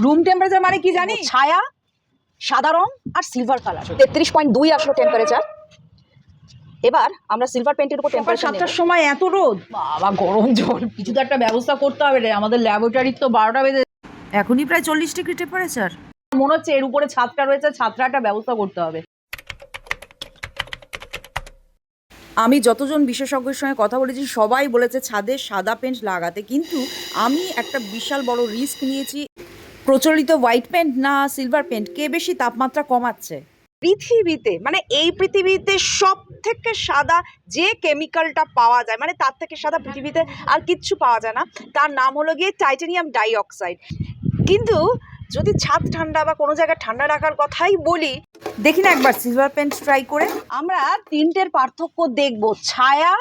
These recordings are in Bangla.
রুম টেম্পারেচার মানে কি জানি? ছায়া, সাদা রং আর সিলভার কালার। 33.2 আসলো টেম্পারেচার। এবার আমরা সিলভার পেন্টের উপর টেম্পারেচার 7টার সময় এত রোদ, বাবা গরম জল। কিছু তো একটা ব্যবস্থা করতে হবে রে, আমাদের ল্যাবরেটরির তো 12টা বেজে, এখনই প্রায় 40 ডিগ্রি টেম্পারেচার। মনে হচ্ছে এর উপরে ছাদটা রয়েছে, ছাদটা একটা ব্যবস্থা করতে হবে। আমি যতজন বিশেষজ্ঞের সঙ্গে কথা বলেছি সবাই বলেছে ছাদে সাদা পেন্ট লাগাতে, কিন্তু আমি একটা বিশাল বড় রিস্ক নিয়েছি। প্রচলিত হোয়াইট পেন্ট না সিলভার পেন্ট, কে বেশি তাপমাত্রা কমাচ্ছে? পৃথিবীতে মানে এই পৃথিবীতে সব থেকে সাদা যে কেমিক্যালটা পাওয়া যায়, মানে তার থেকে সাদা পৃথিবীতে আর কিচ্ছু পাওয়া যায় না, তার নাম হলো গিয়ে টাইটানিয়াম ডাইঅক্সাইড। কিন্তু যদি ছাদ ঠান্ডা বা কোনো জায়গায় ঠান্ডা রাখার কথাই বলি, দেখি না একবার সিলভার পেন্ট ট্রাই করে। আমরা তিনটের পার্থক্য দেখব: ছায়া,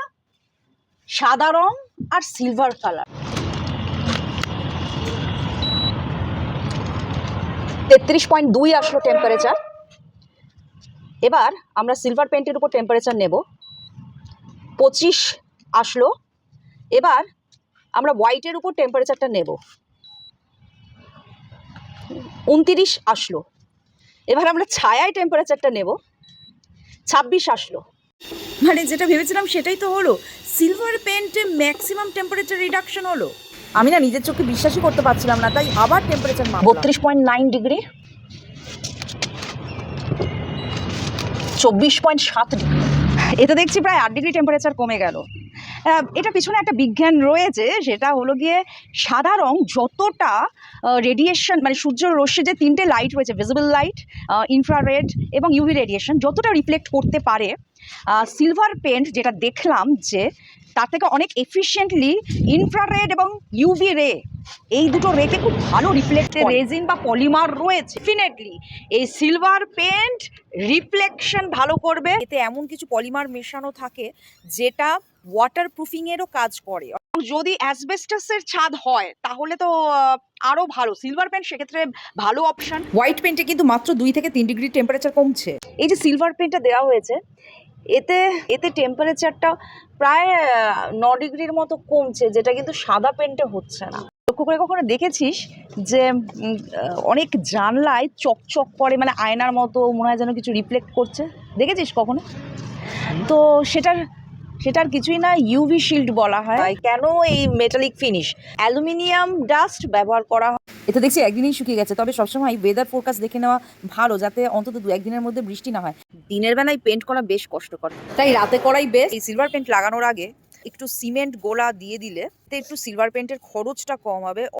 সাদা রং আর সিলভার কালার। 33.2 আসলো টেম্পারেচার। এবার আমরা সিলভার পেন্টের উপর টেম্পারেচার নেব। 25 আসলো। এবার আমরা হোয়াইটের উপর টেম্পারেচারটা নেব। 29 আসলো। এবার আমরা ছায়ায় টেম্পারেচারটা নেব। 26 আসলো। মানে যেটা ভেবেছিলাম সেটাই তো হলো, সিলভার পেন্টে ম্যাক্সিমাম টেম্পারেচার রিডাকশন হলো। আমি না নিজের চোখে বিশ্বাসই করতে পারছিলাম না, তাই আবার টেম্পারেচার মাপলাম। 32.9 degree, 24.7 degree. এতে দেখছি প্রায় 8 ডিগ্রি টেম্পারেচার কমে গেল। এটা পিছনে একটা বিজ্ঞান রয়েছে, সেটা হলো গিয়ে সাদা রং যতটা রেডিয়েশন, মানে সূর্যের রশ্মি যে তিনটে লাইট রয়েছে, ভিজিবল লাইট, ইনফ্রারেড এবং ইউভি রেডিয়েশন, যতটা রিফ্লেক্ট করতে পারে, সিলভার পেন্ট যেটা দেখলাম যে তার থেকে অনেক এফিশিয়েন্টলি ইনফ্রারেড এবং ইউভি রে, এই দুটো রেকে খুব ভালো রিফ্লেক্ট, রেজিন বা পলিমার রয়েছে। ডেফিনেটলি এই সিলভার পেন্ট রিফ্লেকশন ভালো করবে। এতে এমন কিছু পলিমার মেশানো থাকে যেটা ওয়াটার প্রুফিংয়েরও কাজ করে। যদি অ্যাসবেস্টাসের ছাদ হয় তাহলে তো আরো ভালো, সিলভার পেন্ট সেক্ষেত্রে ভালো অপশন। হোয়াইট পেন্টে কিন্তু মাত্র 2 থেকে 3 ডিগ্রি টেম্পারেচার কমছে। এই যে সিলভার পেন্টটা দেওয়া হয়েছে, এতে এতে টেম্পারেচারটা প্রায় 9 ডিগ্রির মতো কমছে, যেটা কিন্তু সাদা পেন্টে হচ্ছে না। লক্ষ্য করে কখনো দেখেছিস যে অনেক জানলায় চকচক করে, মানে আয়নার মতো মনে হয় যেন কিছু রিফ্লেক্ট করছে? দেখেছিস কখনো? তো সেটার কিছুই না, ইউভি শিল্ড বলা হয়। কেন এই মেটালিক ফিনিশ, অ্যালুমিনিয়াম ডাস্ট ব্যবহার করা হয়। এতে দেখছি একদিনই শুকিয়ে গেছে। তবে সবসময় ওয়েদার ফোরকাস্ট দেখে নেওয়া ভালো, যাতে অন্তত 2-1 দিনের মধ্যে বৃষ্টি না হয়। দিনের বেলায় পেন্ট করা বেশ কষ্টকর, তাই রাতে করাই বেস্ট। এই সিলভার পেন্ট লাগানোর আগে একটু সিমেন্ট গোলা দিয়ে দিলে একটু সিলভার পেন্টের খরচটা কম হবে।